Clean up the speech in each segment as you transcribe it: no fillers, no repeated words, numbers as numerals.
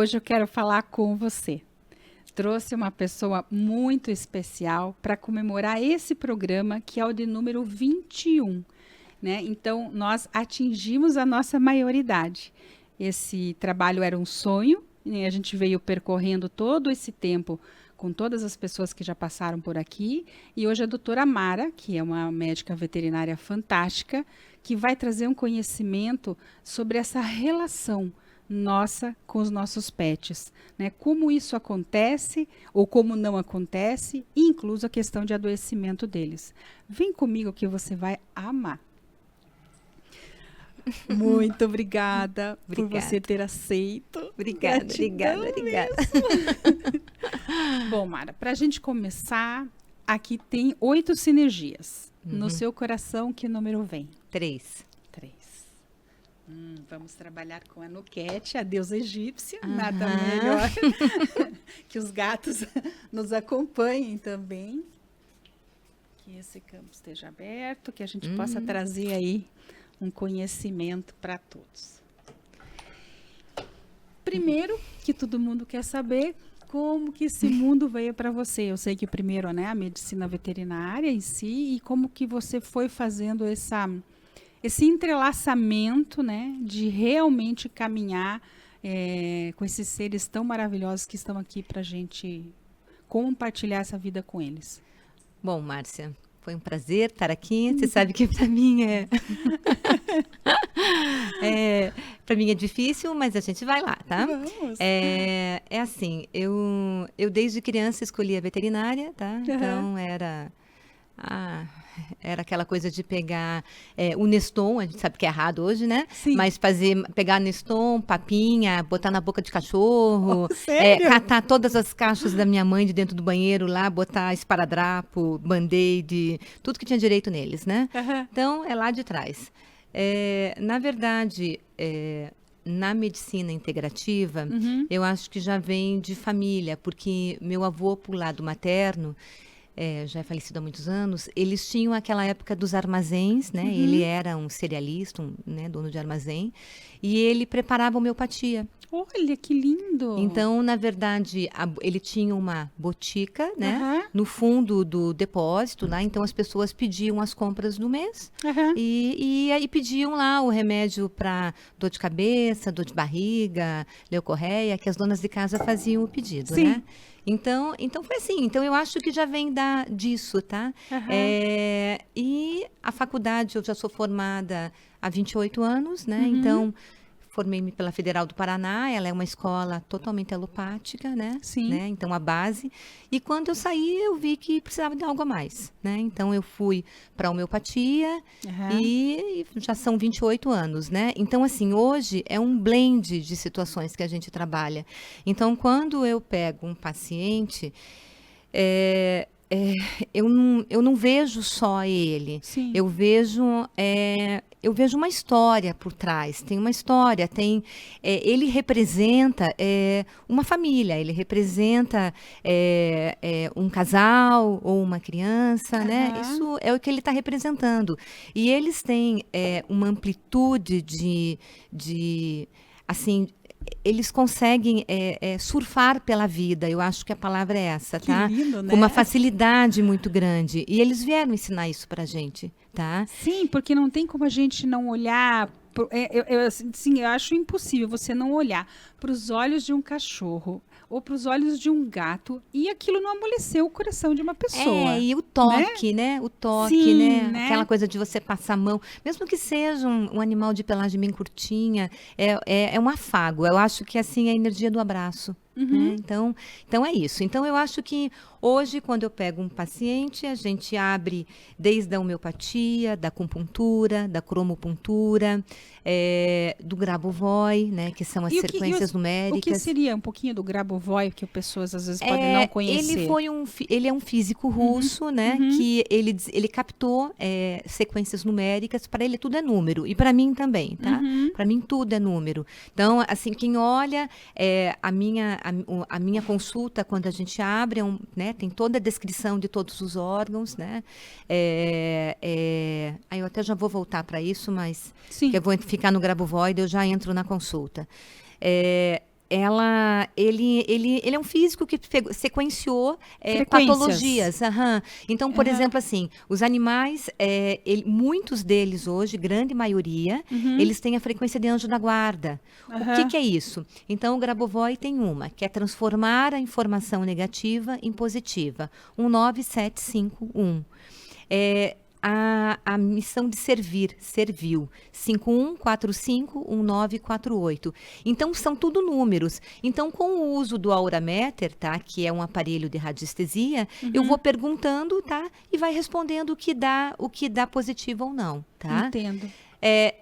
hoje eu quero falar com você. Trouxe uma pessoa muito especial para comemorar esse programa, que é o de número 21, né? Então, nós atingimos a nossa maioridade. Esse trabalho era um sonho, e a gente veio percorrendo todo esse tempo com todas as pessoas que já passaram por aqui. E hoje a doutora Mara, que é uma médica veterinária fantástica, que vai trazer um conhecimento sobre essa relação nossa com os nossos pets, né? Como isso acontece ou como não acontece, incluso a questão de adoecimento deles. Vem comigo que você vai amar. Muito obrigada por você ter aceito. Obrigada. Bom, Mara, para a gente começar, aqui tem 8 sinergias. No seu coração, que número vem? 3. 3. Vamos trabalhar com a Nuquete, a deusa egípcia. Nada melhor que os gatos nos acompanhem também. Que esse campo esteja aberto, que a gente possa trazer aí um conhecimento para todos. Primeiro, que todo mundo quer saber como que esse mundo veio para você. Eu sei que primeiro, né, a medicina veterinária em si, e como que você foi fazendo esse entrelaçamento, né, de realmente caminhar com esses seres tão maravilhosos que estão aqui para a gente compartilhar essa vida com eles. Bom, Márcia, foi um prazer estar aqui. Você sabe que para mim para mim é difícil, mas a gente vai lá, tá? Vamos. É assim, eu desde criança escolhi a veterinária, tá? Então era aquela coisa de pegar o Neston, a gente sabe que é errado hoje, né? Sim. Mas pegar Neston, papinha, botar na boca de cachorro, sério? catar todas as caixas da minha mãe de dentro do banheiro lá, botar esparadrapo, band-aid, tudo que tinha direito neles, né? Então, é lá de trás. Na verdade, na medicina integrativa, eu acho que já vem de família, porque meu avô, por lado materno, já é falecido há muitos anos, eles tinham aquela época dos armazéns, né? Ele era um cerealista, né, dono de armazém, e ele preparava homeopatia. Olha, que lindo! Então, na verdade, ele tinha uma botica, né, no fundo do depósito, lá, então as pessoas pediam as compras do mês e aí pediam lá o remédio para dor de cabeça, dor de barriga, leucorreia, que as donas de casa faziam o pedido, Sim. né? Então foi assim. Então, eu acho que já vem disso, tá? E a faculdade, eu já sou formada há 28 anos, né? Então, formei-me pela Federal do Paraná. Ela é uma escola totalmente alopática, né? Sim. Né? Então, a base. E quando eu saí, eu vi que precisava de algo a mais, né? Então, eu fui para a homeopatia e já são 28 anos, né? Então, assim, hoje é um blend de situações que a gente trabalha. Então, quando eu pego um paciente, eu não vejo só ele. Sim. Eu vejo uma história por trás. Tem uma história, ele representa uma família, ele representa um casal ou uma criança, né? Isso é o que ele está representando. E eles têm uma amplitude de assim, eles conseguem surfar pela vida. Eu acho que a palavra é essa, tá? Que lindo, né? Com uma facilidade muito grande. E eles vieram ensinar isso pra gente, tá? Sim, porque não tem como a gente não olhar. Eu acho impossível você não olhar para os olhos de um cachorro ou para os olhos de um gato e aquilo não amoleceu o coração de uma pessoa. E o toque, né? O toque, Sim, né? Aquela coisa de você passar a mão, mesmo que seja um animal de pelagem bem curtinha, é um afago. Eu acho que assim é a energia do abraço. Né? Então é isso. Então eu acho que hoje, quando eu pego um paciente, a gente abre desde a homeopatia, da acupuntura, da cromopuntura, do Grabovoi, né? Que são as sequências numéricas. O que seria um pouquinho do Grabovoi, que as pessoas às vezes podem não conhecer? Ele é um físico russo, né? Que ele captou sequências numéricas. Para ele tudo é número e para mim também, tá? Para mim tudo é número. Então, assim, quem olha a minha consulta, quando a gente abre, né, tem toda a descrição de todos os órgãos, né? Aí eu até já vou voltar para isso, mas Sim. que eu vou ficar no Grabovoi, eu já entro na consulta. ele é um físico que sequenciou Frequências. patologias. Aham. Então, por exemplo, assim, os animais, muitos deles hoje, grande maioria, eles têm a frequência de anjo da guarda. O que é isso? Então, o Grabovoi tem uma, que é transformar a informação negativa em positiva. 19751. A missão de serviu, 51451948. Então, são tudo números. Então, com o uso do Aurameter, tá, que é um aparelho de radiestesia, eu vou perguntando, tá, e vai respondendo o que dá positivo ou não, tá? Entendo.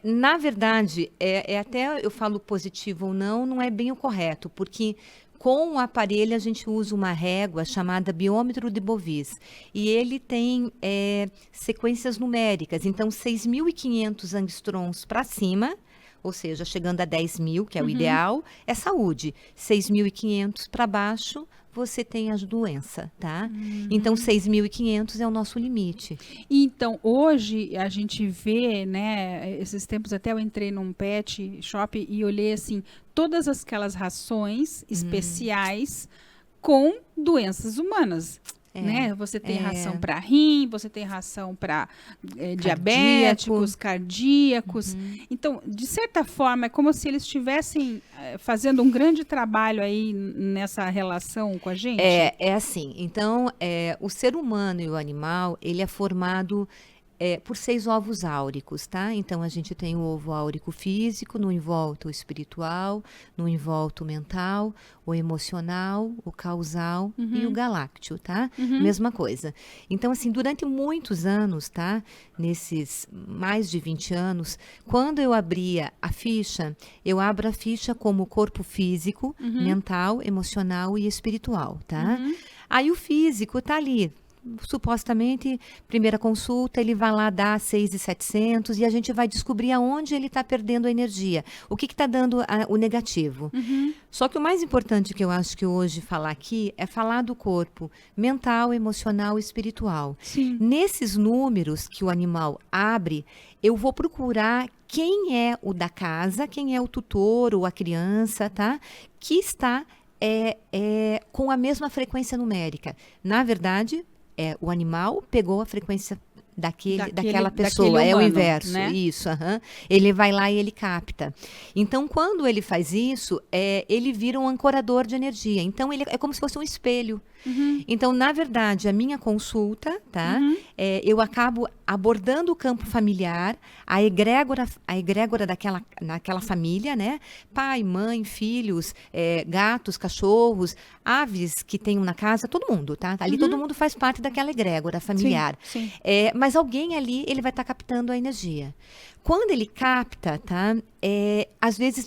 Na verdade, até eu falo positivo ou não, não é bem o correto, porque com o aparelho a gente usa uma régua chamada biômetro de Bovis e ele tem sequências numéricas, então 6.500 angstroms para cima, ou seja, chegando a 10.000, que é o ideal, é saúde. 6.500 para baixo, você tem as doenças, tá? Então, 6.500 é o nosso limite. Então, hoje a gente vê, né, esses tempos até eu entrei num pet shop e olhei assim, todas aquelas rações especiais com doenças humanas. Né? Você tem ração para rim, você tem ração para diabéticos, cardíacos. Então, de certa forma, é como se eles estivessem fazendo um grande trabalho aí nessa relação com a gente. É assim. Então, o ser humano e o animal, ele é formado por 6 ovos áuricos, tá? Então, a gente tem o ovo áurico físico, no envolto o espiritual, no envolto o mental, o emocional, o causal e o galácteo, tá? Mesma coisa. Então, assim, durante muitos anos, tá? Nesses mais de 20 anos, quando eu abria a ficha, eu abro a ficha como corpo físico, mental, emocional e espiritual, tá? Aí o físico tá ali. Supostamente, primeira consulta, ele vai lá dar 6.700 e a gente vai descobrir aonde ele está perdendo a energia. O que está dando o negativo. Só que o mais importante que eu acho que hoje falar aqui é falar do corpo mental, emocional e espiritual. Sim. Nesses números que o animal abre, eu vou procurar quem é o da casa, quem é o tutor ou a criança, tá? Que está com a mesma frequência numérica. Na verdade, o animal pegou a frequência daquela pessoa, humano, é o inverso, né? Isso, ele vai lá e ele capta. Então, quando ele faz isso, ele vira um ancorador de energia. Então, ele é como se fosse um espelho. Então, na verdade, a minha consulta, tá? Eu acabo abordando o campo familiar, a egrégora daquela família, né? Pai, mãe, filhos, gatos, cachorros, aves que tenham na casa, todo mundo, tá? Ali todo mundo faz parte daquela egrégora familiar. Sim. Mas alguém ali, ele vai estar captando a energia. Quando ele capta, tá?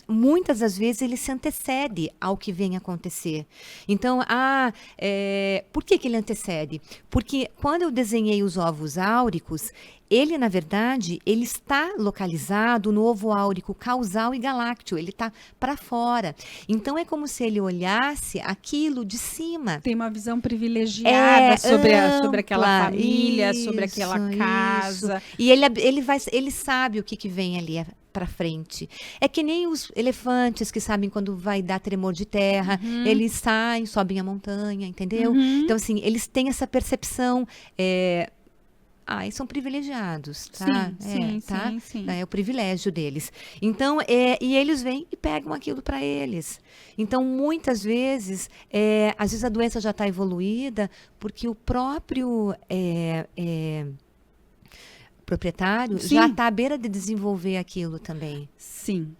Muitas das vezes, ele se antecede ao que vem acontecer. Então, por que ele antecede? Porque quando eu desenhei os ovos áuricos, ele, na verdade, ele está localizado no ovo áurico causal e galácteo. Ele está para fora. Então, é como se ele olhasse aquilo de cima. Tem uma visão privilegiada sobre aquela família, isso, sobre aquela casa. Isso. E ele sabe o que vem ali para frente. É que nem os elefantes que sabem quando vai dar tremor de terra, eles saem, sobem a montanha, entendeu? Então, assim, eles têm essa percepção. E são privilegiados, tá? Sim. É o privilégio deles. Então, e eles vêm e pegam aquilo para eles. Então, muitas vezes, às vezes a doença já está evoluída, porque o próprio proprietário já está à beira de desenvolver aquilo também. Sim.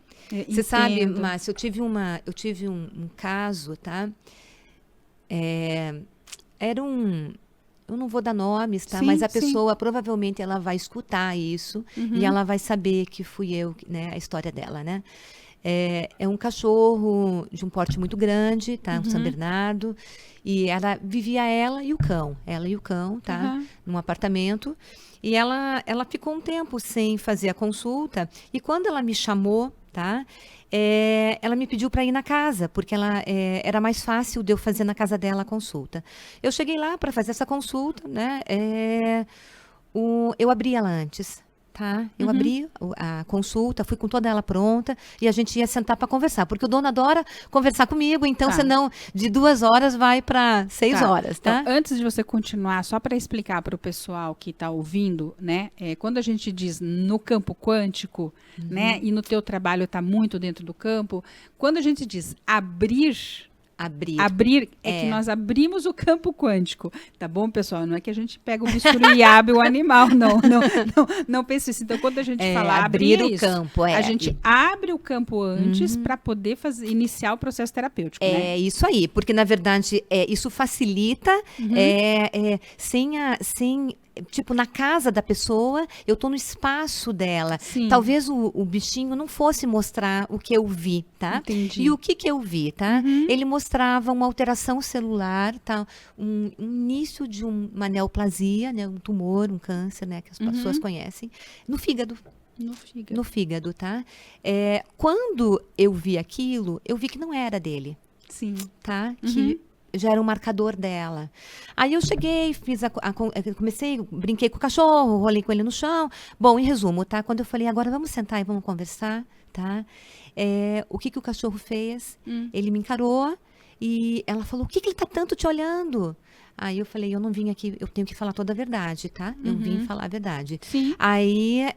Você sabe, Márcia, eu tive um caso, tá? Eu não vou dar nomes, tá? Sim, mas a pessoa, provavelmente, ela vai escutar isso e ela vai saber que fui eu, né? A história dela, né? É um cachorro de um porte muito grande, tá? Um São Bernardo. E vivia ela e o cão, tá? Num apartamento. E ela ficou um tempo sem fazer a consulta. E quando ela me chamou, tá? Ela me pediu para ir na casa, porque era mais fácil de eu fazer na casa dela a consulta. Eu cheguei lá para fazer essa consulta, né? Eu abri ela antes. tá? Eu abri a consulta, fui com toda ela pronta e a gente ia sentar para conversar, porque o dono adora conversar comigo, então senão de 2 horas vai para 6 horas, tá? Então, antes de você continuar, só para explicar para o pessoal que está ouvindo, né? Quando a gente diz no campo quântico, né? E no teu trabalho está muito dentro do campo, quando a gente diz abrir que nós abrimos o campo quântico, tá bom, pessoal? Não é que a gente pega o bisturi e abre o animal, não pense isso. Então, quando a gente fala abrir o campo, a gente abre o campo antes para poder iniciar o processo terapêutico, né? É isso aí, porque na verdade isso facilita sem tipo, na casa da pessoa, eu tô no espaço dela. Sim. Talvez o bichinho não fosse mostrar o que eu vi, tá? Entendi. E o que eu vi, tá? Ele mostrava uma alteração celular, tá? Um início de uma neoplasia, né? Um tumor, um câncer, né? Que as pessoas conhecem. No fígado. No fígado, tá? Quando eu vi aquilo, eu vi que não era dele. Sim. Tá? Que já era um marcador dela. Aí eu cheguei, brinquei com o cachorro, rolei com ele no chão. Bom, em resumo, tá? Quando eu falei, agora vamos sentar e vamos conversar, tá? O que o cachorro fez? Ele me encarou e ela falou, o que ele tá tanto te olhando? Aí eu falei, eu não vim aqui, eu tenho que falar toda a verdade, tá? Eu vim falar a verdade. Sim. Aí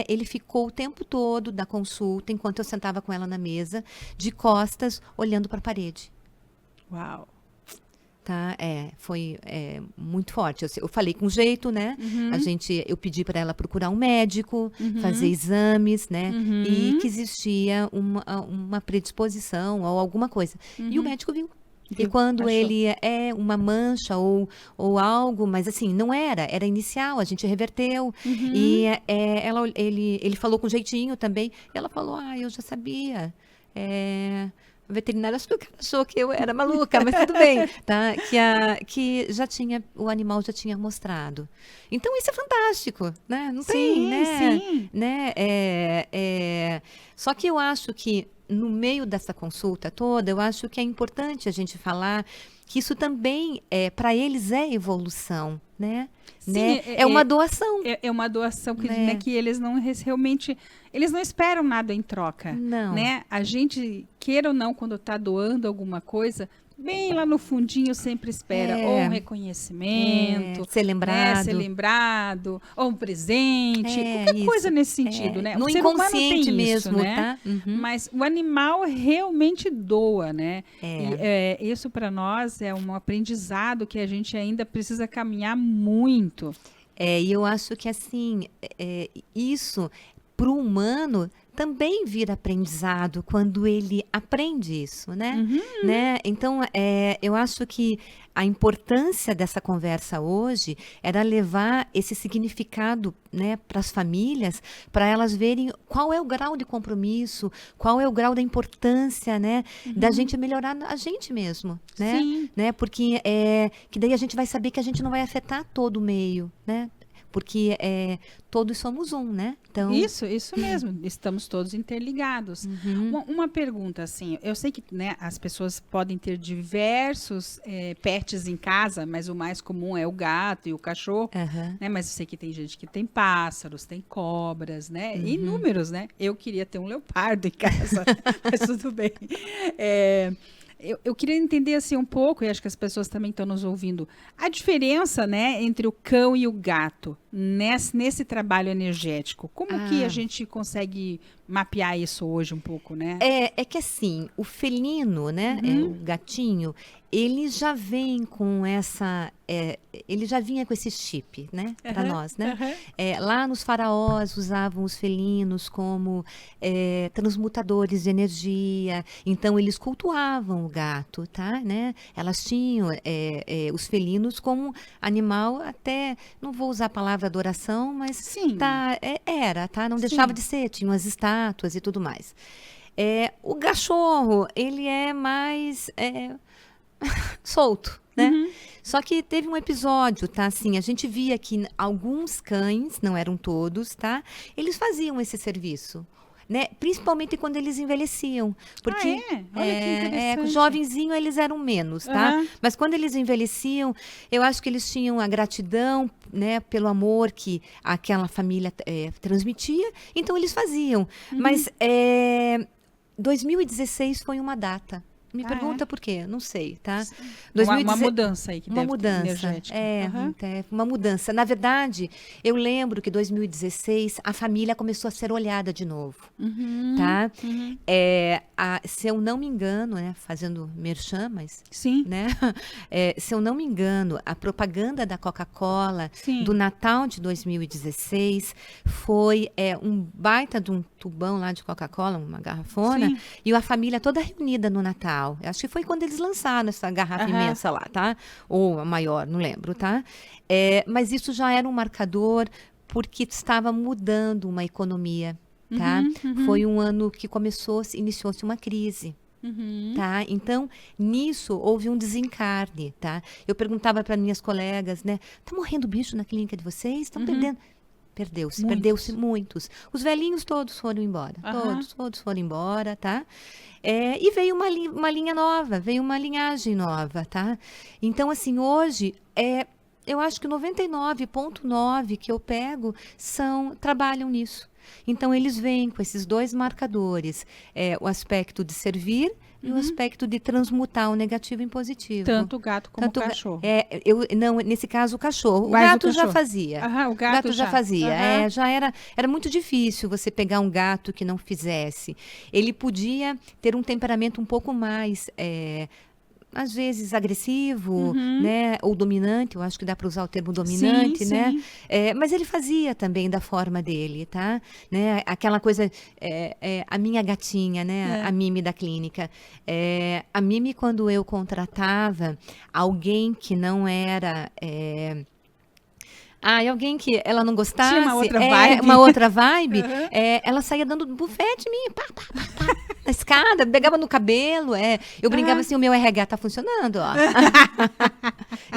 ele ficou o tempo todo da consulta, enquanto eu sentava com ela na mesa, de costas, olhando para a parede. Uau. Tá, foi muito forte. Eu falei com jeito, né? Eu pedi para ela procurar um médico, fazer exames, né? E que existia uma predisposição ou alguma coisa. E o médico viu. E quando ele uma mancha ou algo, mas assim, não era inicial, a gente reverteu. E ele falou com jeitinho também. E ela falou, eu já sabia. O veterinário achou que eu era maluca, mas tudo bem, tá? Que o animal já tinha mostrado. Então, isso é fantástico, né? Não tem, né? Sim. Né? Só que eu acho que, no meio dessa consulta toda, eu acho que é importante a gente falar que isso também, para eles, é evolução, né? Sim, né? É uma doação. É uma doação que eles não realmente... Eles não esperam nada em troca. Não. Né? A gente, queira ou não, quando está doando alguma coisa, bem lá no fundinho sempre espera ou um reconhecimento. Ser lembrado. Né? Ser lembrado. Ou um presente. Qualquer coisa nesse sentido, né? No o ser humano inconsciente tem mesmo, isso, né? tá? Mas o animal realmente doa, né? E, isso para nós é um aprendizado que a gente ainda precisa caminhar muito. E eu acho que assim, isso para o humano também vira aprendizado quando ele aprende isso, né? Né? Então, eu acho que a importância dessa conversa hoje era levar esse significado, né, para as famílias, para elas verem qual é o grau de compromisso, qual é o grau da importância, né, da gente melhorar a gente mesmo, né? Sim. Né? Porque que daí a gente vai saber que a gente não vai afetar todo o meio, né? Porque todos somos um, né? Então... Isso mesmo. Estamos todos interligados. Uma pergunta, assim, eu sei que, né, as pessoas podem ter diversos pets em casa, mas o mais comum é o gato e o cachorro, né? Mas eu sei que tem gente que tem pássaros, tem cobras, né? Inúmeros, né? Eu queria ter um leopardo em casa, mas tudo bem. Eu queria entender assim um pouco, e acho que as pessoas também estão nos ouvindo, a diferença, né, entre o cão e o gato nesse trabalho energético. Como que a gente consegue mapear isso hoje um pouco, né? É que assim, o felino, né, o gatinho, ele já vem com ele já vinha com esse chip, né, para nós, né? Lá nos faraós usavam os felinos como transmutadores de energia, então eles cultuavam o gato, tá, né? Elas tinham os felinos como animal, até, não vou usar a palavra adoração, mas Sim. Tá, tá? Não deixava de ser, tinham as estátuas e tudo mais. O cachorro, ele é mais solto, né? Só que teve um episódio, tá? Assim, a gente via que alguns cães, não eram todos, tá? Eles faziam esse serviço. né? Principalmente quando eles envelheciam. Porque Olha que interessante. jovenzinho eles eram menos, tá? Aham. Mas quando eles envelheciam, eu acho que eles tinham a gratidão, né, pelo amor que aquela família transmitia, então eles faziam. Mas 2016 foi uma data. Me pergunta por quê? Não sei, tá? Uma mudança aí que Uma deve ter, mudança, energética. Aham. uma mudança. Na verdade, eu lembro que 2016 a família começou a ser olhada de novo, tá? Se eu não me engano, né, fazendo merchan, mas, Sim. né, se eu não me engano, a propaganda da Coca-Cola Sim. do Natal de 2016 foi um baita de um tubão lá de Coca-Cola, uma garrafona, Sim. e a família toda reunida no Natal. Eu acho que foi quando eles lançaram essa garrafa imensa lá, tá? Ou a maior, não lembro, tá? Mas isso já era um marcador porque estava mudando uma economia, tá? Foi um ano que iniciou-se uma crise. Tá? Então, nisso houve um desencarne, tá? Eu perguntava para minhas colegas, né? Tá morrendo bicho na clínica de vocês? Estão perdendo? Perdeu-se muitos. Os velhinhos todos foram embora. Todos foram embora, tá? E veio uma linha nova, veio uma linhagem nova, tá? Então, assim, hoje, eu acho que 99,9 que eu pego trabalham nisso. Então, eles vêm com esses dois marcadores, o aspecto de servir e o aspecto de transmutar o negativo em positivo. Tanto o gato como o cachorro. Não, nesse caso, o cachorro. O Mas gato já fazia. O gato já fazia. Aham. Já era muito difícil você pegar um gato que não fizesse. Ele podia ter um temperamento um pouco mais... às vezes agressivo, né? Ou dominante, eu acho que dá para usar o termo dominante, Sim, né? sim. Mas ele fazia também da forma dele, tá? Né? Aquela coisa, a minha gatinha, né? A Mimi da clínica. A Mimi, quando eu contratava alguém que não era... alguém que ela não gostasse. Tinha uma outra vibe. Uma outra vibe. Ela saía dando bufete em mim, pá, na escada, pegava no cabelo. Eu brincava assim, o meu RH tá funcionando, ó.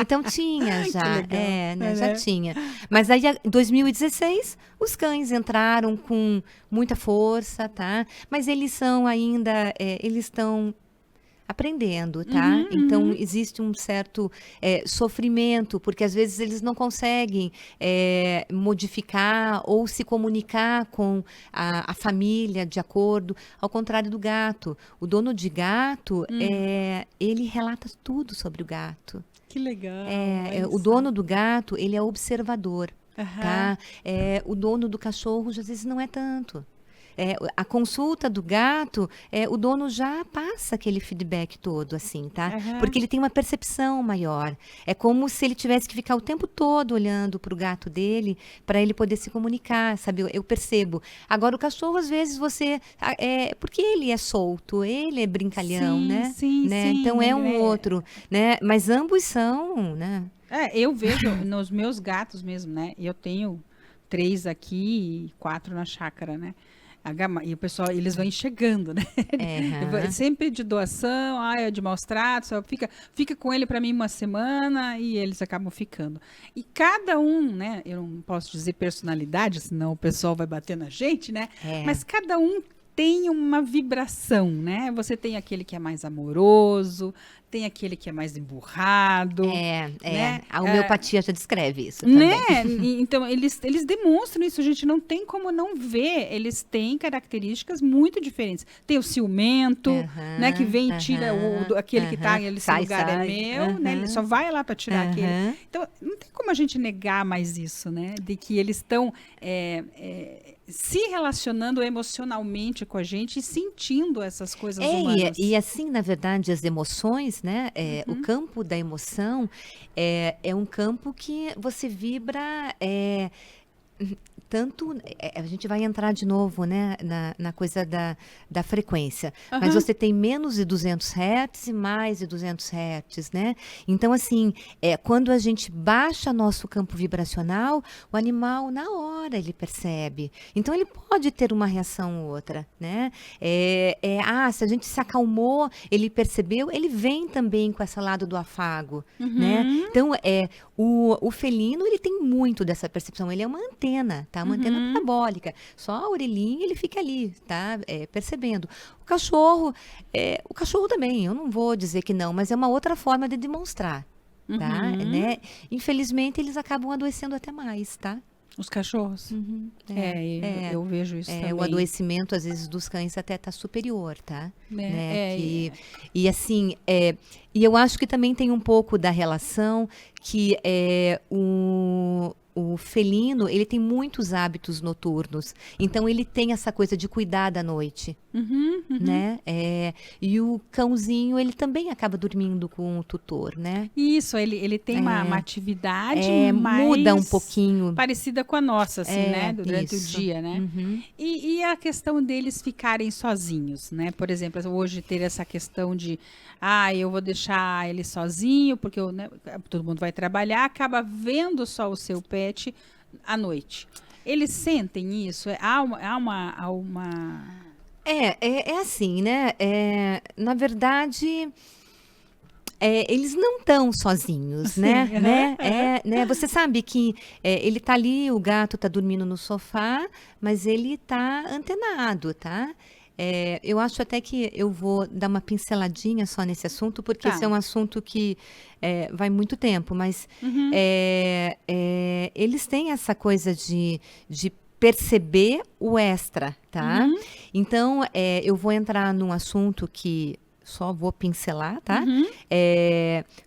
Então tinha já. Que legal. Né, já tinha. Mas aí, em 2016, os cães entraram com muita força, tá? Mas eles são ainda, eles estão aprendendo, tá? Então, existe um certo sofrimento, porque às vezes eles não conseguem modificar ou se comunicar com a família de acordo, ao contrário do gato. O dono de gato, ele relata tudo sobre o gato. Que legal. O dono do gato, ele é observador, tá? O dono do cachorro, às vezes, não é tanto. A consulta do gato, o dono já passa aquele feedback todo, assim, tá? Porque ele tem uma percepção maior. É como se ele tivesse que ficar o tempo todo olhando para o gato dele, para ele poder se comunicar, sabe? Eu percebo. Agora, o cachorro, às vezes, porque ele é solto, ele é brincalhão, Sim, né? sim, né? sim. Então, outro, né? Mas ambos são, né? Eu vejo nos meus gatos mesmo, né? Eu tenho 3 aqui e 4 na chácara, né? E o pessoal, eles vão chegando, né? Sempre de doação, é de maus tratos, fica com ele para mim uma semana e eles acabam ficando. E cada um, né? Eu não posso dizer personalidade, senão o pessoal vai bater na gente, né? Mas cada um tem uma vibração, né? Você tem aquele que é mais amoroso, tem aquele que é mais emburrado. Né? A homeopatia já descreve isso né? também. Então, eles demonstram isso, a gente não tem como não ver. Eles têm características muito diferentes. Tem o ciumento, né? Que vem e tira aquele que está nesse lugar é meu, né? Ele só vai lá para tirar aquele. Então, não tem como a gente negar mais isso, né? De que eles estão se relacionando emocionalmente com a gente e sentindo essas coisas humanas. E assim, na verdade, as emoções, né? O campo da emoção é um campo que você vibra tanto... a gente vai entrar de novo, né? Na coisa da frequência. Mas você tem menos de 200 Hz e mais de 200 Hz, né? Então, assim, quando a gente baixa nosso campo vibracional, o animal, na hora, hora ele percebe. Então ele pode ter uma reação ou outra, né? Se a gente se acalmou, ele percebeu, ele vem também com esse lado do afago, né? Então o felino, ele tem muito dessa percepção. Ele é uma antena, tá? Uma antena parabólica. Só a orelhinha, ele fica ali, tá? Percebendo. O cachorro também, eu não vou dizer que não, mas é uma outra forma de demonstrar, tá? Né? Infelizmente, eles acabam adoecendo até mais, tá? Os cachorros? Eu vejo isso também. O adoecimento, às vezes, dos cães até tá superior, tá? E assim, e eu acho que também tem um pouco da relação que o felino, ele tem muitos hábitos noturnos. Então, ele tem essa coisa de cuidar da noite, né? E o cãozinho, ele também acaba dormindo com o tutor, né? Isso, ele tem uma atividade mais muda um pouquinho. parecida com a nossa, assim, né? Durante o dia, né? E a questão deles ficarem sozinhos, né? Por exemplo, hoje ter essa questão de eu vou deixar ele sozinho, porque todo mundo vai trabalhar, acaba vendo só o seu pet à noite. Eles sentem isso? Há uma... É assim, né? Na verdade, eles não estão sozinhos, Sim, né? Né? Você sabe que ele tá ali, o gato tá dormindo no sofá, mas ele tá antenado, tá? Eu acho até que eu vou dar uma pinceladinha só nesse assunto, porque esse é um assunto que vai muito tempo, mas eles têm essa coisa de perceber o extra, tá? Então, eu vou entrar num assunto que só vou pincelar, tá?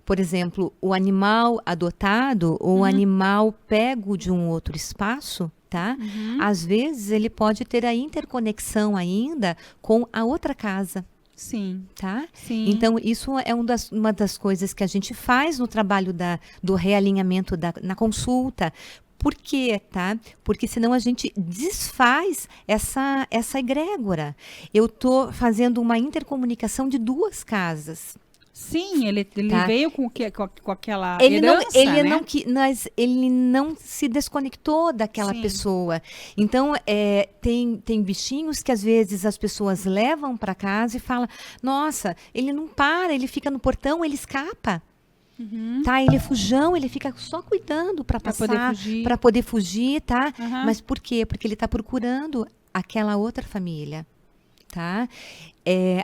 Por exemplo, o animal adotado ou o animal pego de um outro espaço, tá? Às vezes ele pode ter a interconexão ainda com a outra casa. Sim. Tá? Sim. Então, isso é uma das coisas que a gente faz no trabalho do realinhamento na consulta. Por quê, tá? Porque senão a gente desfaz essa egrégora. Eu estou fazendo uma intercomunicação de duas casas. Sim, ele tá? veio com aquela herança, né? Ele não se desconectou daquela pessoa. Então, tem bichinhos que às vezes as pessoas levam para casa e falam, nossa, ele não para, ele fica no portão, ele escapa. Tá? Ele é fujão, ele fica só cuidando para passar, para poder fugir, tá? Mas por quê? Porque ele está procurando aquela outra família. Tá?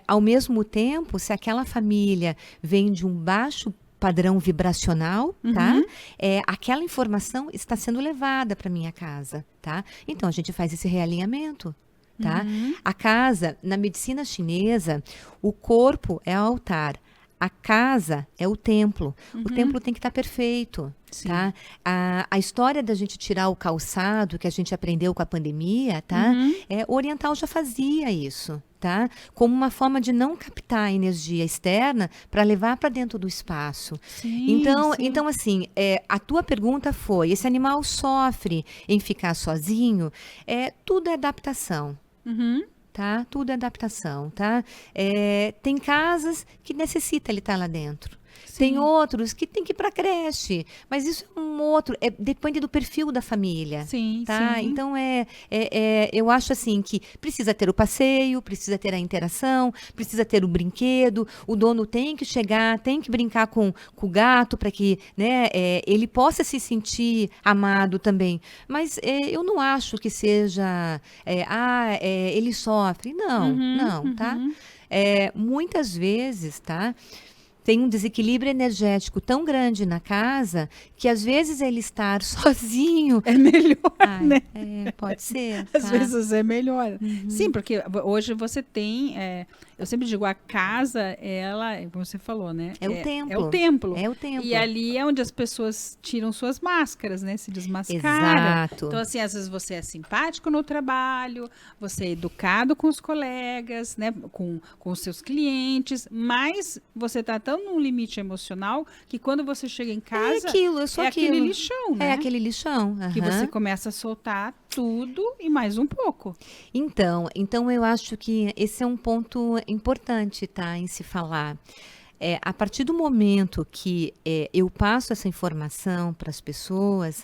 Ao mesmo tempo, se aquela família vem de um baixo padrão vibracional, tá? Aquela informação está sendo levada para minha casa, tá? Então, a gente faz esse realinhamento, tá? A casa, na medicina chinesa, o corpo é o altar, a casa é o templo. O templo tem que estar perfeito. Tá? A história da gente tirar o calçado, que a gente aprendeu com a pandemia, tá? O oriental já fazia isso, tá? Como uma forma de não captar a energia externa para levar para dentro do espaço. Então, assim, a tua pergunta foi, esse animal sofre em ficar sozinho? Tudo é adaptação. Tá? Tudo é adaptação, tá? Tem casas que necessita ele estar lá dentro. Tem outros que tem que ir para creche, mas isso é um outro, depende do perfil da família. Tá? Então, eu acho assim que precisa ter o passeio, precisa ter a interação, precisa ter o brinquedo, o dono tem que chegar, tem que brincar com o gato para que, né, ele possa se sentir amado também. Mas eu não acho que seja, ele sofre. Não, tá? Muitas vezes, tá? Tem um desequilíbrio energético tão grande na casa que às vezes ele estar sozinho é melhor, né? Pode ser. Às vezes é melhor. Sim, porque hoje você tem, eu sempre digo, a casa, ela, como você falou, né? É o templo. É o templo. É o templo. E ali é onde as pessoas tiram suas máscaras, né? Se desmascaram. Exato. Então, assim, às vezes você é simpático no trabalho, você é educado com os colegas, né? Com os seus clientes, mas você está tão num limite emocional que quando você chega em casa, aquele lixão, né? É aquele lixão. Que você começa a soltar tudo e mais um pouco. Então eu acho que esse é um ponto importante, tá, em se falar. A partir do momento que eu passo essa informação para as pessoas,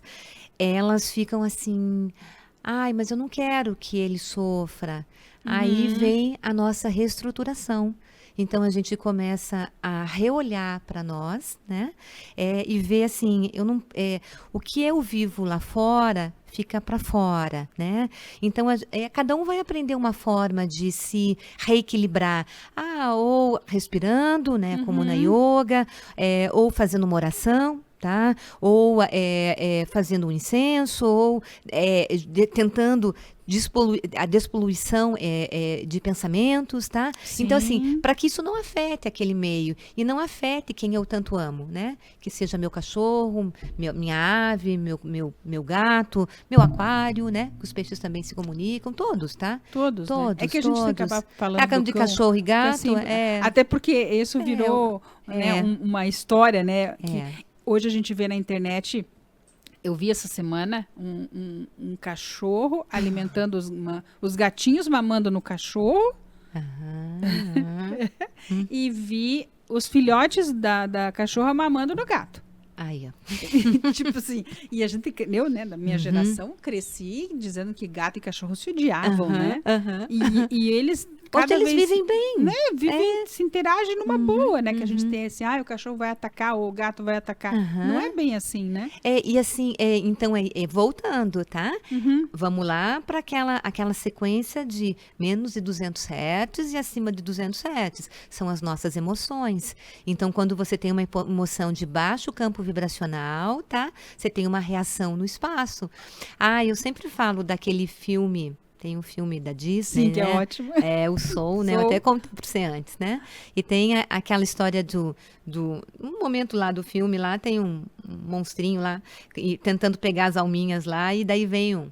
elas ficam assim, Ai, mas eu não quero que ele sofra. Aí vem a nossa reestruturação. Então a gente começa a reolhar para nós, né? E ver assim, o que eu vivo lá fora fica para fora, né? Então cada um vai aprender uma forma de se reequilibrar, ou respirando, né? Como na yoga, ou fazendo uma oração. Tá? Ou fazendo um incenso, ou tentando a despoluição de pensamentos, tá? Sim. Então, assim, para que isso não afete aquele meio e não afete quem eu tanto amo, né? Que seja meu cachorro, minha ave, meu gato, meu aquário, né? Os peixes também se comunicam, todos, tá? Todos, Todos, né? É que a gente tem que acabar falando Acabamos de cão, cachorro e porque, gato, assim, até porque isso virou né, uma história, né? Que hoje a gente vê na internet. Eu vi essa semana um cachorro alimentando os gatinhos mamando no cachorro. E vi os filhotes da cachorra mamando no gato. Aí, Tipo assim, e a gente, eu, né, da minha geração, cresci dizendo que gato e cachorro se odiavam, né? E eles hoje eles vivem bem. Né, se interagem numa boa, né? Que a gente tem assim, o cachorro vai atacar ou o gato vai atacar. Não é bem assim, né? E assim, então, voltando, tá? Vamos lá para aquela sequência de menos de 200 Hz e acima de 200 Hz. São as nossas emoções. Então, quando você tem uma emoção de baixo campo vibracional, tá? Você tem uma reação no espaço. Eu sempre falo daquele filme. Tem um filme da Disney, sim, que né? É ótimo. O Soul, né? Eu até contei para você antes, né? E tem aquela história um momento lá do filme, lá tem um monstrinho lá tentando pegar as alminhas lá, e daí vem um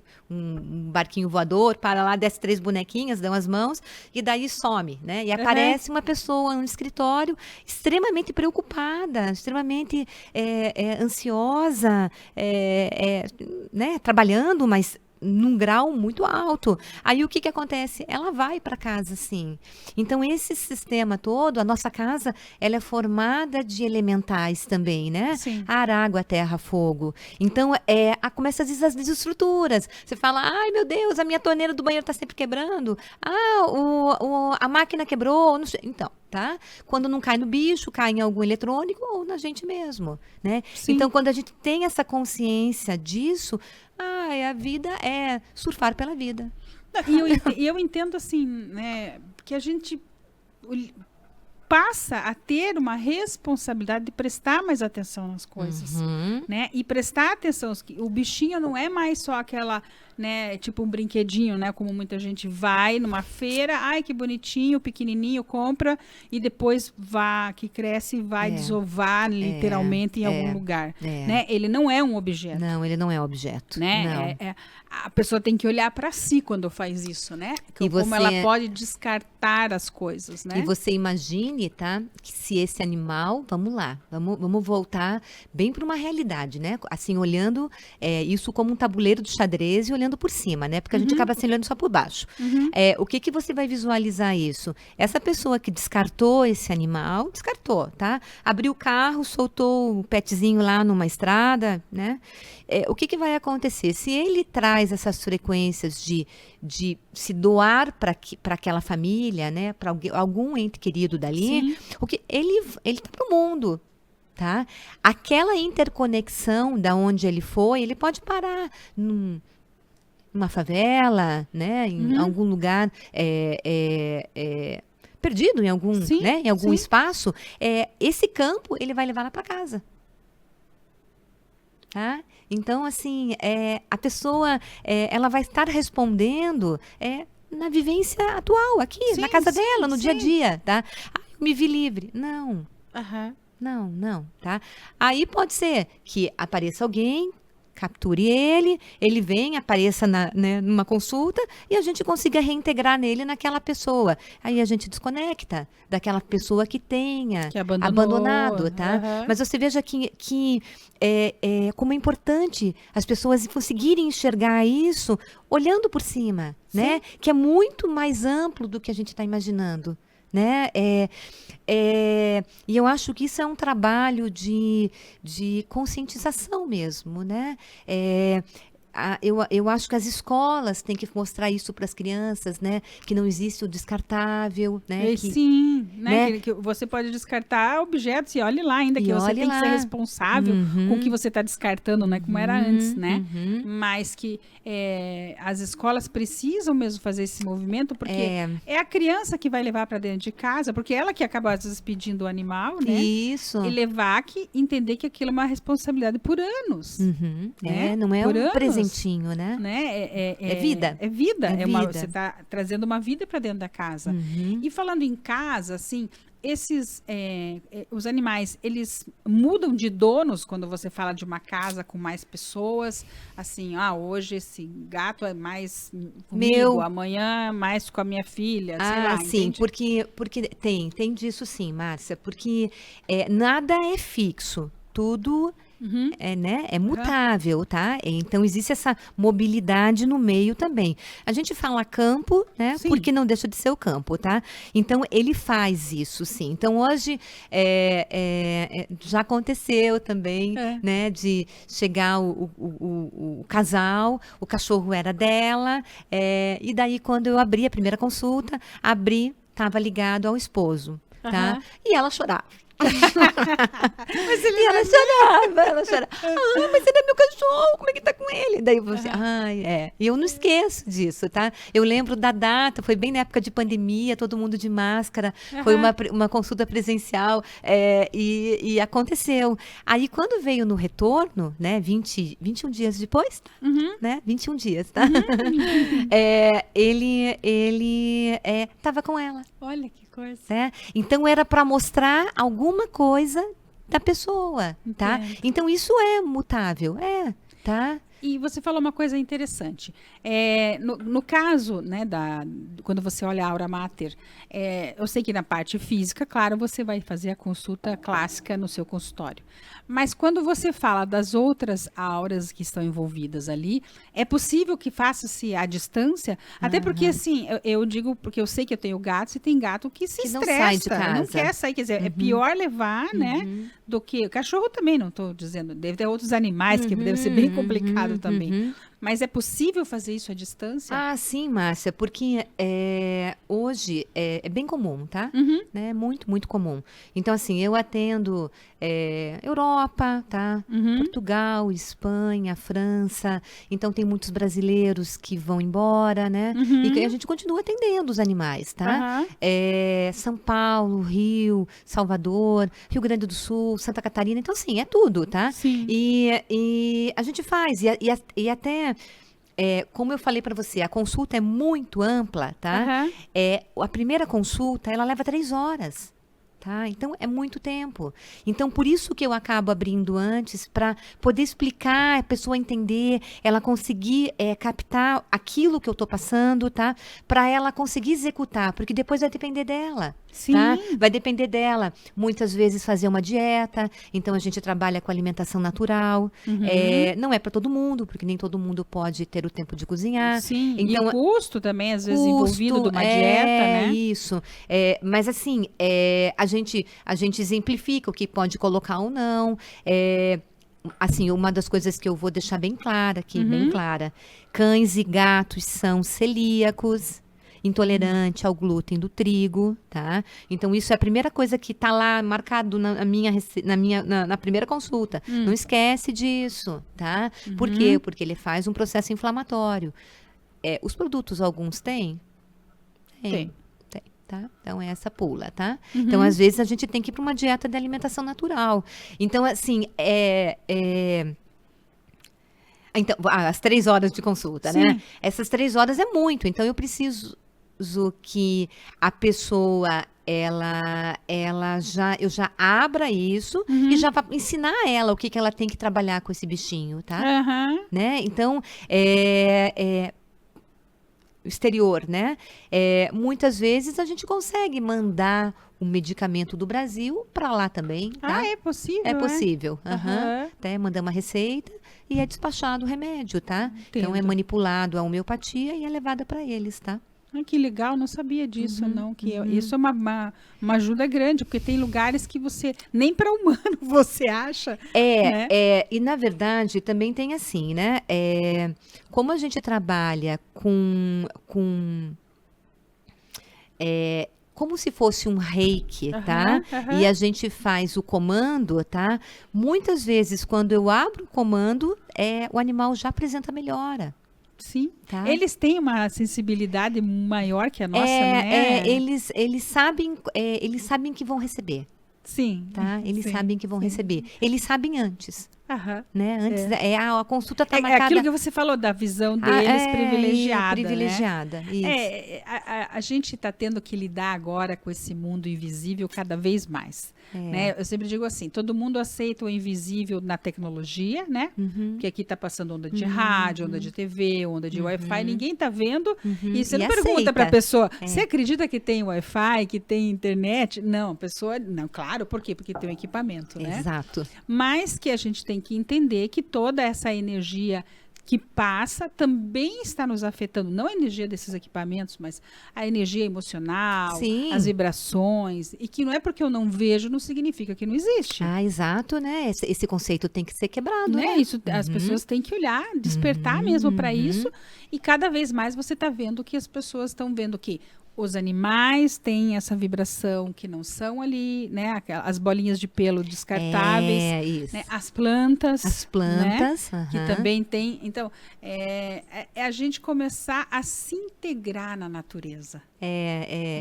barquinho voador, para lá, desce 3 bonequinhas, dão as mãos, e daí some, né? E aparece uma pessoa no escritório extremamente preocupada, extremamente ansiosa, né? Trabalhando, mas num grau muito alto. Aí o que acontece? Ela vai para casa, sim. Então esse sistema todo, a nossa casa, ela é formada de elementais também, né? Sim. Ar, água, terra, fogo. Então começa as desestruturas. Você fala, ai meu Deus, a minha torneira do banheiro está sempre quebrando. A máquina quebrou. Não sei. Então, tá? Quando não cai no bicho, cai em algum eletrônico ou na gente mesmo, né? Sim. Então quando a gente tem essa consciência disso, a vida é surfar pela vida. E eu entendo assim, né, que a gente passa a ter uma responsabilidade de prestar mais atenção nas coisas, né? E prestar atenção, o bichinho não é mais só aquela, né, tipo um brinquedinho, né, como muita gente vai numa feira, ai que bonitinho, pequenininho, compra e depois que cresce e vai desovar literalmente em algum lugar, né? Ele não é um objeto. Não, ele não é objeto, né? Não. A pessoa tem que olhar para si quando faz isso, né? Como ela pode descartar as coisas, né? E você imagine, tá? Que se esse animal, vamos lá, vamos voltar bem para uma realidade, né? Assim, olhando isso como um tabuleiro de xadrez e olhando por cima, né? Porque a gente acaba se olhando só por baixo. O que você vai visualizar isso? Essa pessoa que descartou esse animal, descartou, tá? Abriu o carro, soltou o petzinho lá numa estrada, né? O que vai acontecer? Se ele traz essas frequências de se doar para aquela família, né? Para algum ente querido dali, ele está para o mundo. Tá? Aquela interconexão da onde ele foi, ele pode parar numa favela, né? Em algum lugar perdido em algum, né? Em algum espaço. Esse campo ele vai levar lá para casa. Tá? Então, assim, a pessoa ela vai estar respondendo na vivência atual, aqui, na casa dela, no dia a dia. Tá? Eu me vi livre. Não. Não, tá? Aí pode ser que apareça alguém, capture ele vem, apareça numa consulta e a gente consiga reintegrar nele naquela pessoa. Aí a gente desconecta daquela pessoa que tenha abandonado, tá? Mas você veja que como é importante as pessoas conseguirem enxergar isso olhando por cima, né? Que é muito mais amplo do que a gente está imaginando. Né? E eu acho que isso é um trabalho de conscientização mesmo, né? eu acho que as escolas têm que mostrar isso para as crianças, né? Que não existe o descartável, né? Sim, né? né? Que você pode descartar objetos e olhe lá, ainda que E você olhe tem que ser lá. responsável com o que você está descartando, né? Como era antes, né? Uhum. Mas que as escolas precisam mesmo fazer esse movimento, porque é a criança que vai levar para dentro de casa, porque ela que acaba às vezes pedindo o animal, né? Isso. E levar que entender que aquilo é uma responsabilidade por anos. Uhum. Né? Não é Por um anos, presentinho, né? É vida. É vida. É Uma, vida. você está trazendo uma vida para dentro da casa. Uhum. E falando em casa, assim, os animais, eles mudam de donos quando você fala de uma casa com mais pessoas. Assim, hoje esse gato é mais comigo, amanhã mais com a minha filha, sei lá. Sim, entende? porque tem disso sim, Márcia, porque nada é fixo, tudo é mutável, tá? Então existe essa mobilidade no meio também. A gente fala campo, né? Sim. Porque não deixa de ser o campo, tá? Então ele faz isso, sim. Então hoje já aconteceu também, né? De chegar o casal, o cachorro era dela, e daí quando eu abri a primeira consulta, estava ligado ao esposo, tá? E ela chorava. Mas ele ela chorava. Mas ele é meu cachorro, como é que tá com ele? Daí você, E eu não esqueço disso, tá? Eu lembro da data, foi bem na época de pandemia, todo mundo de máscara, foi uma consulta presencial, e aconteceu. Aí quando veio no retorno, né, 21 dias depois, né? 21 dias, tá? Ele tava com ela. Olha que coisa. Né? Então era para mostrar alguma coisa da pessoa, tá? Então isso é mutável, tá? E você falou uma coisa interessante. No caso, né, quando você olha a Aura Mater, eu sei que na parte física, claro, você vai fazer a consulta clássica no seu consultório. Mas quando você fala das outras auras que estão envolvidas ali, é possível que faça-se à distância? Até porque, assim, eu digo, porque eu sei que eu tenho gatos e tem gato que se estressa, não sai de casa. não quer sair. Quer dizer, é pior levar, né, do que... O cachorro também, não estou dizendo, deve ter outros animais que deve ser bem complicado também. Mas é possível fazer isso à distância? Sim, Márcia, porque hoje é bem comum, tá? Né? Muito, muito comum. Então, assim, eu atendo Europa, tá? Portugal, Espanha, França. Então, tem muitos brasileiros que vão embora, né? E que a gente continua atendendo os animais, tá? São Paulo, Rio, Salvador, Rio Grande do Sul, Santa Catarina. Então, assim, é tudo, tá? Sim. E a gente faz. E até... como eu falei para você, a consulta é muito ampla, tá? A primeira consulta, ela leva 3 horas. Tá? Então, é muito tempo. Então, por isso que eu acabo abrindo antes, para poder explicar, a pessoa entender, ela conseguir captar aquilo que eu estou passando, tá? Para ela conseguir executar, porque depois vai depender dela. Sim. Tá? Vai depender dela. Muitas vezes fazer uma dieta, então a gente trabalha com alimentação natural. Não é para todo mundo, porque nem todo mundo pode ter o tempo de cozinhar. Sim, então, e o custo também, às vezes, envolvido de uma dieta, né? Isso. Mas assim, a gente exemplifica o que pode colocar ou não. Assim, uma das coisas que eu vou deixar bem clara aqui, bem clara. Cães e gatos são celíacos, intolerante ao glúten do trigo, tá? Então, isso é a primeira coisa que está lá marcado na primeira consulta. Não esquece disso, tá? Por quê? Porque ele faz um processo inflamatório. Os produtos, alguns têm? Tem. Tá? Então, essa pula, tá? Então, às vezes, a gente tem que ir para uma dieta de alimentação natural. Então, assim, Então, as 3 horas de consulta, né? Essas 3 horas é muito. Então, eu preciso que a pessoa eu já abra isso e já vá ensinar ela o que ela tem que trabalhar com esse bichinho, tá? Né? Então, exterior, né? Muitas vezes a gente consegue mandar o medicamento do Brasil para lá também, tá? É possível? É possível. Até mandar uma receita e é despachado o remédio, tá? Então é manipulado a homeopatia e é levada para eles, tá? Ah, que legal, não sabia disso, não. Isso é uma ajuda grande, porque tem lugares que você, nem para humano você acha, né? E na verdade também tem assim, né? Como a gente trabalha como se fosse um reiki, tá? E a gente faz o comando, tá? Muitas vezes, quando eu abro o comando, o animal já apresenta melhora. Sim. Tá? Eles têm uma sensibilidade maior que a nossa, né? Eles sabem que vão receber. Sim. Tá? Eles sim, sabem que vão receber. Eles sabem antes. Aham. Né? Antes a consulta está É marcada. aquilo que você falou da visão deles privilegiada. Privilegiada, né? isso. A gente está tendo que lidar agora com esse mundo invisível cada vez mais. Né? Eu sempre digo assim, todo mundo aceita o invisível na tecnologia, né? Porque aqui está passando onda de rádio, onda de TV, onda de Wi-Fi, ninguém está vendo. E você não pergunta para a pessoa, você acredita que tem Wi-Fi, que tem internet? Não, a pessoa, não, claro, por quê? Porque tem um equipamento, né? Exato. Mas que a gente tem que entender que toda essa energia que passa também está nos afetando, não a energia desses equipamentos, mas a energia emocional, Sim. as vibrações, e que não é porque eu não vejo, não significa que não existe. Exato, né? Esse conceito tem que ser quebrado, né? Isso, as pessoas têm que olhar, despertar mesmo para isso, e cada vez mais você está vendo que as pessoas estão vendo que os animais têm essa vibração que não são ali, né? As bolinhas de pelo descartáveis, isso. Né? As plantas, né? Que também tem. Então, é a gente começar a se integrar na natureza.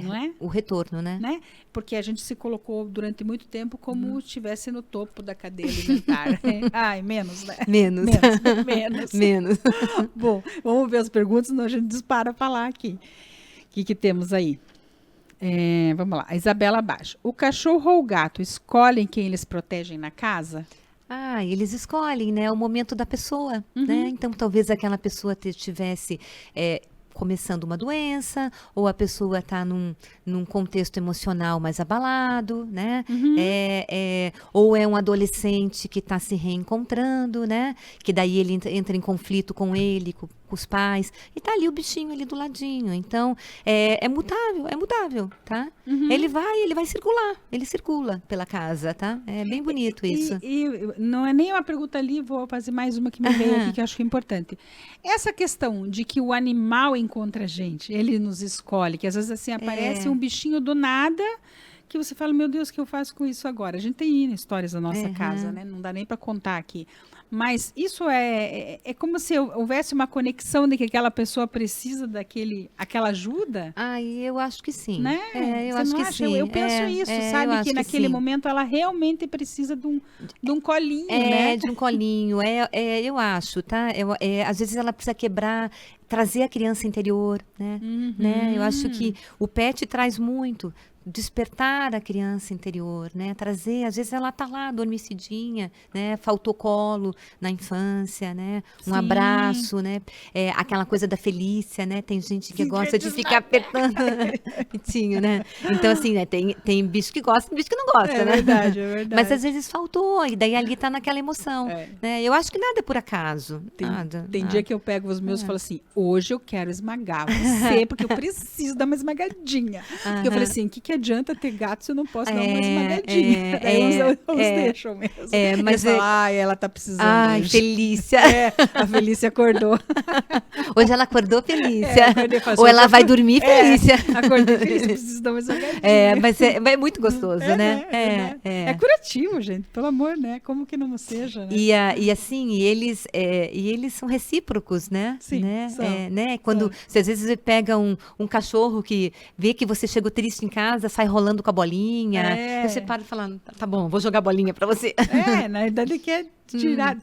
Não é? O retorno, né? Porque a gente se colocou durante muito tempo como estivesse no topo da cadeia alimentar. Ai, menos, né? Menos. Bom, vamos ver as perguntas, senão a gente dispara para lá aqui. O que temos aí? Vamos lá. A Isabela abaixo. O cachorro ou o gato escolhem quem eles protegem na casa? Eles escolhem, né? O momento da pessoa, né? Então, talvez aquela pessoa tivesse começando uma doença, ou a pessoa está num contexto emocional mais abalado, né? Ou é um adolescente que está se reencontrando, né? Que daí ele entra em conflito com ele, com os pais, e tá ali o bichinho ali do ladinho. Então, é mutável, tá? Ele vai circular, ele circula pela casa, tá? É bem bonito isso. E não é nem uma pergunta ali, vou fazer mais uma que me veio aqui, que eu acho que é importante. Essa questão de que o animal encontra a gente, ele nos escolhe, que às vezes assim aparece um bichinho do nada, que você fala, meu Deus, o que eu faço com isso agora? A gente tem histórias da nossa casa, né? Não dá nem para contar aqui. Mas isso é como se houvesse uma conexão de que aquela pessoa precisa aquela ajuda. Eu acho que sim. Né? Eu acho que sim. Eu penso isso, sabe? Que naquele momento ela realmente precisa de um colinho, né? De um colinho. Eu acho, tá? Às vezes ela precisa trazer a criança interior, né? Eu acho que o pet traz muito. Despertar a criança interior, né? Trazer, às vezes ela tá lá adormecidinha, né? Faltou colo na infância, né? Um abraço, né? Aquela coisa da Felícia, né? Tem gente que gosta de ficar apertando pitinho, né? Então, assim, né? Tem bicho que gosta e bicho que não gosta, né? É verdade. Mas às vezes faltou, e daí ali tá naquela emoção, né? Eu acho que nada é por acaso. Tem dia que eu pego os meus e falo assim, hoje eu quero esmagar você, porque eu preciso dar uma esmagadinha. Porque eu falei assim, o que adianta ter gato se eu não posso dar uma esmagadinha? Daí uns deixam mesmo. Mas ela tá precisando hoje. Felícia. A Felícia acordou. Hoje ela acordou, Felícia. Ou ela vai dormir, Felícia. Acordei, Felícia, preciso dar uma esmagadinha. Mas é muito gostoso, né? É curativo, gente, pelo amor, né? Como que não seja, né? E assim, eles são recíprocos, né? Sim, né? Quando você, às vezes você pega um cachorro que vê que você chegou triste em casa, sai rolando com a bolinha. Aí você para falando, tá bom, vou jogar a bolinha pra você. Na verdade quer te tirar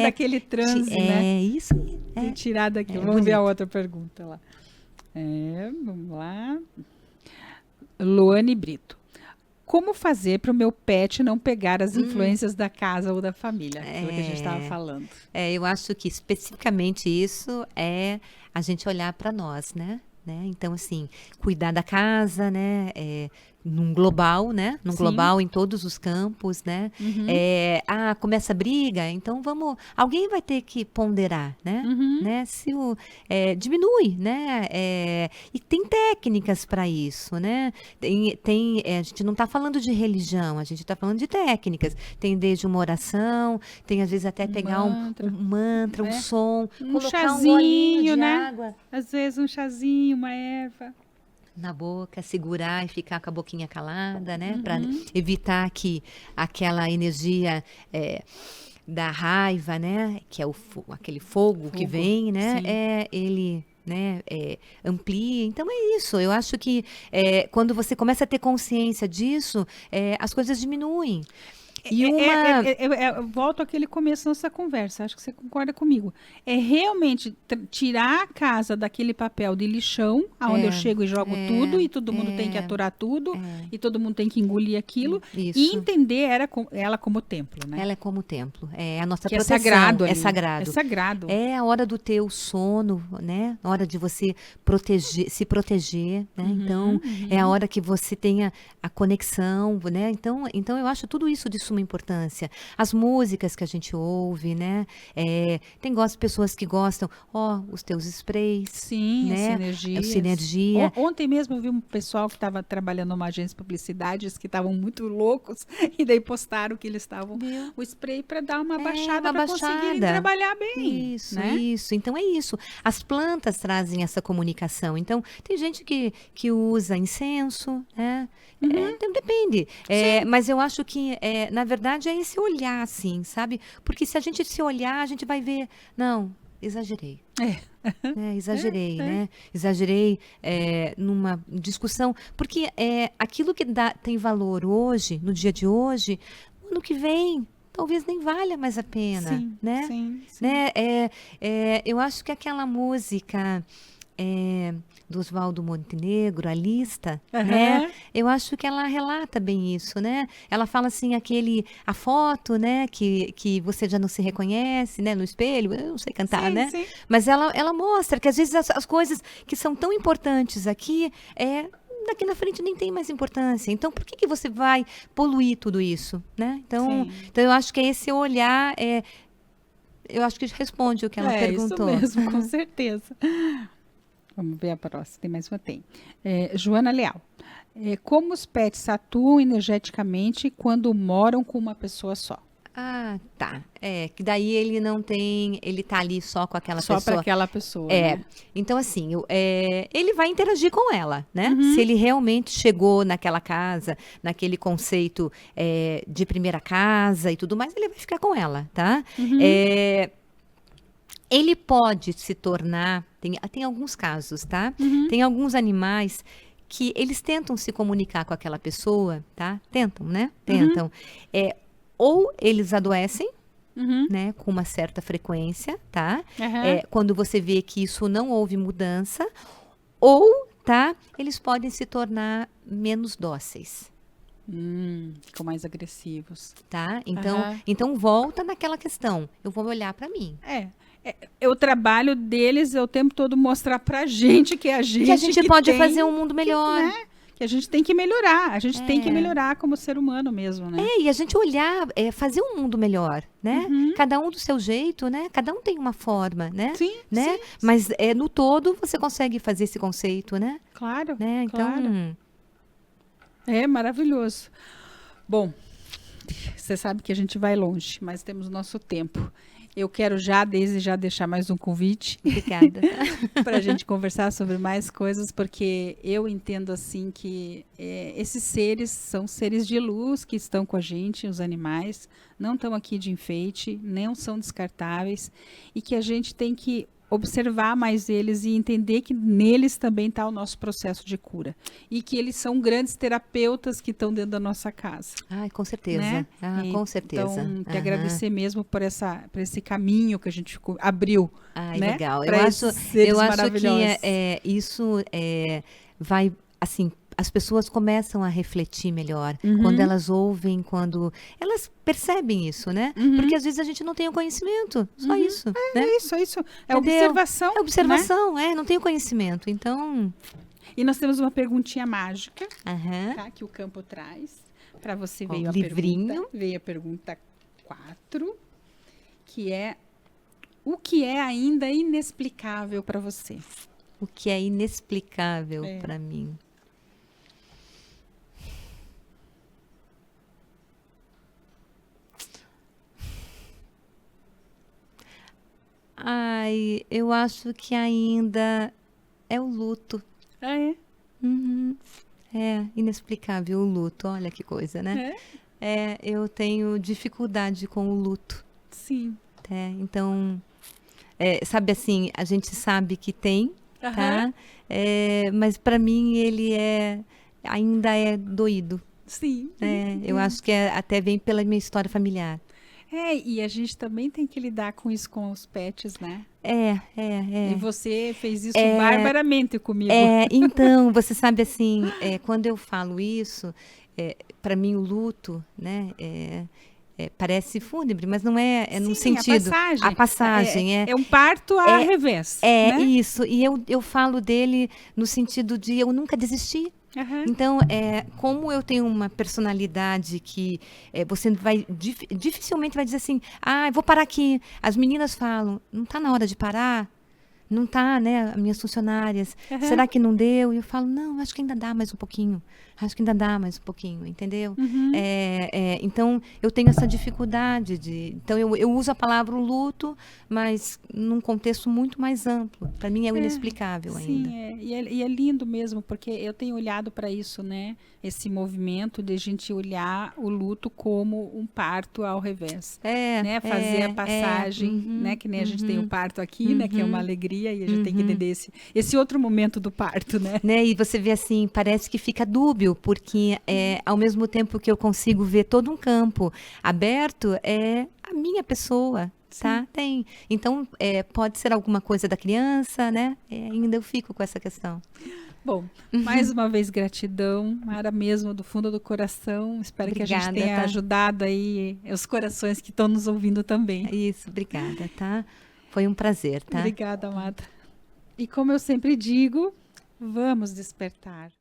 daquele transe, né? Isso. Te tirar daquilo. Vamos ver a outra pergunta lá. Vamos lá. Luane Brito. Como fazer para o meu pet não pegar as influências da casa ou da família? Aquilo que a gente estava falando. Eu acho que especificamente isso é a gente olhar para nós, né? Então, assim, cuidar da casa, né? num global, né? Num Sim. global em todos os campos, né? Começa a briga, então alguém vai ter que ponderar, né? Né? Diminui, né? E tem técnicas para isso, né? A gente não está falando de religião, a gente está falando de técnicas. Tem desde uma oração, tem às vezes até pegar um mantra, um som, colocar chazinho, um golinho de né? água Às vezes um chazinho, uma erva. Na boca, segurar e ficar com a boquinha calada, né? Para evitar que aquela energia da raiva, né? Que é aquele fogo que vem, né? Sim. Ele, né? Amplia. Então é isso. Eu acho que quando você começa a ter consciência disso, as coisas diminuem. E Eu volto àquele começo da nossa conversa, acho que você concorda comigo. É realmente tirar a casa daquele papel de lixão, aonde eu chego e jogo tudo, e todo mundo tem que aturar tudo, e todo mundo tem que engolir aquilo, e entender ela como templo, né? Ela é como templo, é a nossa que proteção. É sagrado ali. É sagrado. É sagrado. É a hora do teu sono, né? A hora de você se proteger, né? Então, é a hora que você tenha a conexão, né? Então eu acho tudo isso de suma importância. As músicas que a gente ouve, né? Tem pessoas que gostam, os teus sprays. Sim, né? A sinergia. Ontem mesmo eu vi um pessoal que estava trabalhando numa agência de publicidades que estavam muito loucos e daí postaram que eles estavam o spray para dar uma baixada para conseguirem trabalhar bem. Isso, né? isso. Então é isso. As plantas trazem essa comunicação. Então tem gente que usa incenso, né? Então depende. Mas eu acho que, na verdade, é esse olhar, assim, sabe? Porque se a gente se olhar, a gente vai ver, não, exagerei. Exagerei, né? Exagerei numa discussão. Porque aquilo que tem valor hoje, no dia de hoje, no ano que vem, talvez nem valha mais a pena, sim, né? Sim. Né? Eu acho que aquela música do Oswaldo Montenegro, A Lista, né? Eu acho que ela relata bem isso, né? Ela fala assim, a foto, né? Que você já não se reconhece, né? No espelho, eu não sei cantar, né? Sim. Mas ela mostra que às vezes as coisas que são tão importantes aqui, daqui na frente nem tem mais importância. Então, por que você vai poluir tudo isso, né? Então eu acho que esse olhar, eu acho que responde o que ela perguntou. Isso mesmo, com certeza. Vamos ver a próxima, tem mais uma, Joana Leal. Como os pets atuam energeticamente quando moram com uma pessoa só? Ah, tá. Que daí ele não tem, ele tá ali só com aquela pessoa. Só para aquela pessoa, né? Então, assim, ele vai interagir com ela, né? Se ele realmente chegou naquela casa, naquele conceito de primeira casa e tudo mais, ele vai ficar com ela, tá? Ele pode se tornar, tem alguns casos, tá? Tem alguns animais que eles tentam se comunicar com aquela pessoa, tá? Tentam, né? Tentam. Ou eles adoecem, né? Com uma certa frequência, tá? Quando você vê que isso não houve mudança, ou, tá? Eles podem se tornar menos dóceis. Ficam mais agressivos. Tá? Então volta naquela questão. Eu vou olhar para mim. O trabalho deles é o tempo todo mostrar pra gente que a gente pode fazer um mundo melhor. Que a gente tem que melhorar. A gente tem que melhorar como ser humano mesmo, né? E a gente olhar, fazer um mundo melhor, né? Cada um do seu jeito, né? Cada um tem uma forma, né? Sim, né? Sim. Mas no todo você consegue fazer esse conceito, né? Claro, né? Então... claro. É maravilhoso. Bom, você sabe que a gente vai longe, mas temos nosso tempo. Eu quero desde já deixar mais um convite. Obrigada. Para a gente conversar sobre mais coisas, porque eu entendo assim que esses seres são seres de luz que estão com a gente, os animais, não estão aqui de enfeite, não são descartáveis, e que a gente tem que observar mais eles e entender que neles também está o nosso processo de cura. E que eles são grandes terapeutas que estão dentro da nossa casa. Com certeza. Né? Com certeza. Então, que agradecer mesmo por esse caminho que a gente abriu. Né? Legal. Eu acho que isso vai, assim, as pessoas começam a refletir melhor quando elas ouvem, quando elas percebem isso, né? Porque às vezes a gente não tem o conhecimento, só isso. Né? É isso. É observação. É observação, não tem o conhecimento. Então... E nós temos uma perguntinha mágica, Aham. tá? Que o campo traz. Para você Ó, veio a livrinho. pergunta. Veio a pergunta 4, que é: o que é ainda inexplicável para você? O que é inexplicável É. para mim. Ai, eu acho que ainda é o luto. Ah, é? Uhum. É inexplicável o luto, olha que coisa, né? Eu tenho dificuldade com o luto. Sim. Então, sabe assim, a gente sabe que tem, Aham. tá? Mas para mim ele ainda é doído. Sim. Eu acho que até vem pela minha história familiar. E a gente também tem que lidar com isso com os pets, né? E É. você fez isso barbaramente comigo. Então, você sabe assim, quando eu falo isso, para mim o luto, né, parece fúnebre, mas não é, num Sim, sentido. a A passagem é um parto a revés, né? isso. E eu falo dele no sentido de eu nunca desisti. Aham. Então, como eu tenho uma personalidade que você dificilmente vai dizer assim, eu vou parar aqui. As meninas falam, não está na hora de parar? Não está, né? As minhas funcionárias, Aham. será que não deu? E eu falo, não, acho que ainda dá mais um pouquinho. Acho que ainda dá mais um pouquinho, entendeu? Uhum. Então, eu tenho essa dificuldade Então, eu uso a palavra luto, mas num contexto muito mais amplo. Para mim é o inexplicável ainda. Sim, e é lindo mesmo, porque eu tenho olhado para isso, né? Esse movimento de a gente olhar o luto como um parto ao revés, né? Fazer a passagem, né? Que nem a gente tem o parto aqui, né? Que é uma alegria e a gente tem que entender esse outro momento do parto, né? E você vê assim, parece que fica dúbio, porque ao mesmo tempo que eu consigo ver todo um campo aberto, é a minha pessoa, tá? Tem. Então, pode ser alguma coisa da criança, né? Ainda eu fico com essa questão. Bom, mais uma vez gratidão, Mara, mesmo do fundo do coração. Espero que a gente Obrigada, tenha tá? ajudado aí os corações que estão nos ouvindo também. Isso, obrigada, tá? Foi um prazer, tá? Obrigada, amada. E como eu sempre digo, vamos despertar.